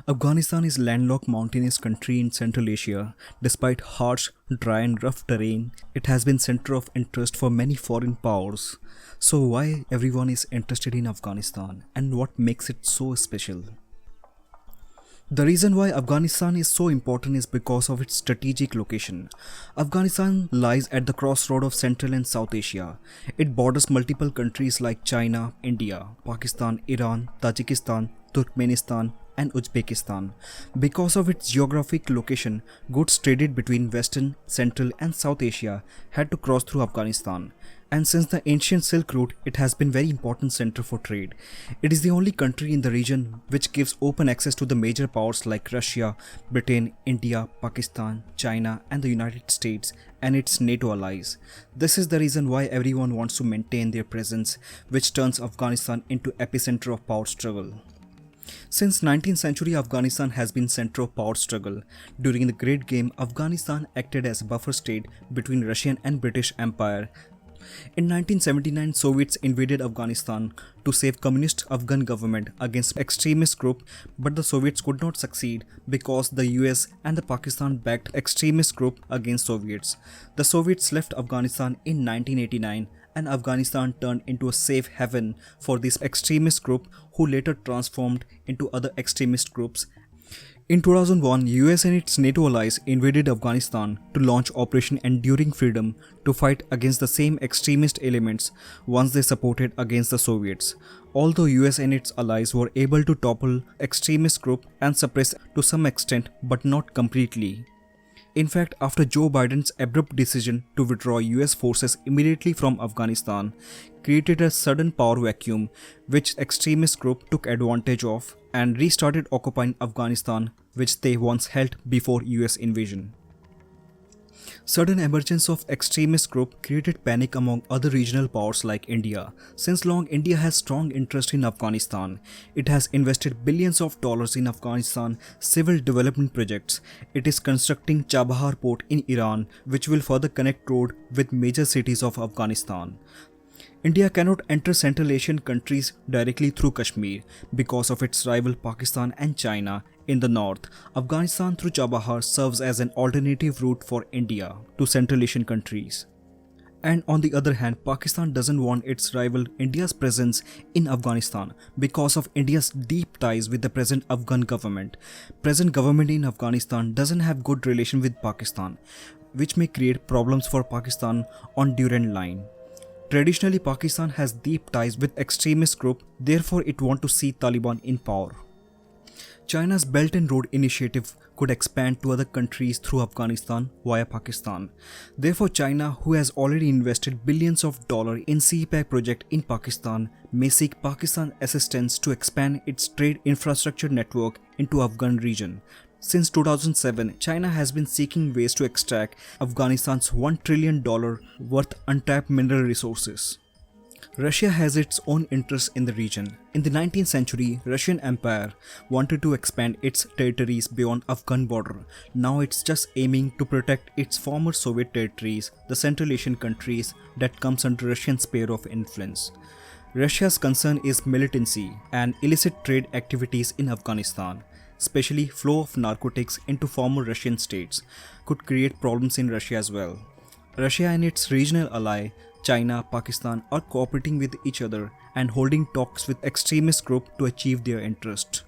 Afghanistan is a landlocked mountainous country in Central Asia. Despite harsh, dry and rough terrain, it has been center of interest for many foreign powers. So why everyone is interested in Afghanistan and what makes it so special? The reason why Afghanistan is so important is because of its strategic location. Afghanistan lies at the crossroad of Central and South Asia. It borders multiple countries like China, India, Pakistan, Iran, Tajikistan, Turkmenistan, and Uzbekistan. Because of its geographic location, goods traded between Western, Central, and South Asia had to cross through Afghanistan. And since the ancient Silk Route, it has been very important center for trade. It is the only country in the region which gives open access to the major powers like Russia, Britain, India, Pakistan, China, and the United States and its NATO allies. This is the reason why everyone wants to maintain their presence, which turns Afghanistan into epicenter of power struggle. Since 19th century, Afghanistan has been center of power struggle. During the Great Game, Afghanistan acted as a buffer state between Russian and British Empire. In 1979, Soviets invaded Afghanistan to save communist Afghan government against extremist group, but the Soviets could not succeed because the US and the Pakistan backed extremist group against Soviets. The Soviets left Afghanistan in 1989 and Afghanistan turned into a safe haven for this extremist group who later transformed into other extremist groups. In 2001, US and its NATO allies invaded Afghanistan to launch Operation Enduring Freedom to fight against the same extremist elements once they supported against the Soviets. Although US and its allies were able to topple extremist group and suppress to some extent but not completely. In fact, after Joe Biden's abrupt decision to withdraw US forces immediately from Afghanistan created a sudden power vacuum which extremist group took advantage of and restarted occupying Afghanistan, which they once held before US invasion. Sudden emergence of extremist group created panic among other regional powers like India. Since long, India has strong interest in Afghanistan. It has invested billions of dollars in Afghanistan civil development projects. It is constructing Chabahar port in Iran, which will further connect road with major cities of Afghanistan. India cannot enter Central Asian countries directly through Kashmir because of its rival Pakistan and China in the north. Afghanistan through Chabahar serves as an alternative route for India to Central Asian countries. And on the other hand, Pakistan doesn't want its rival India's presence in Afghanistan because of India's deep ties with the present Afghan government. Present government in Afghanistan doesn't have good relation with Pakistan, which may create problems for Pakistan on Durand Line. Traditionally, Pakistan has deep ties with extremist group, therefore it wants to see Taliban in power. China's Belt and Road Initiative could expand to other countries through Afghanistan via Pakistan. Therefore, China, who has already invested billions of dollars in CPAC project in Pakistan, may seek Pakistan assistance to expand its trade infrastructure network into Afghan region. Since 2007, China has been seeking ways to extract Afghanistan's $1 trillion worth untapped mineral resources. Russia has its own interests in the region. In the 19th century, Russian Empire wanted to expand its territories beyond Afghan border. Now it's just aiming to protect its former Soviet territories, the Central Asian countries that comes under Russian sphere of influence. Russia's concern is militancy and illicit trade activities in Afghanistan. Especially flow of narcotics into former Russian states could create problems in Russia as well. Russia and its regional ally, China, Pakistan are cooperating with each other and holding talks with extremist groups to achieve their interest.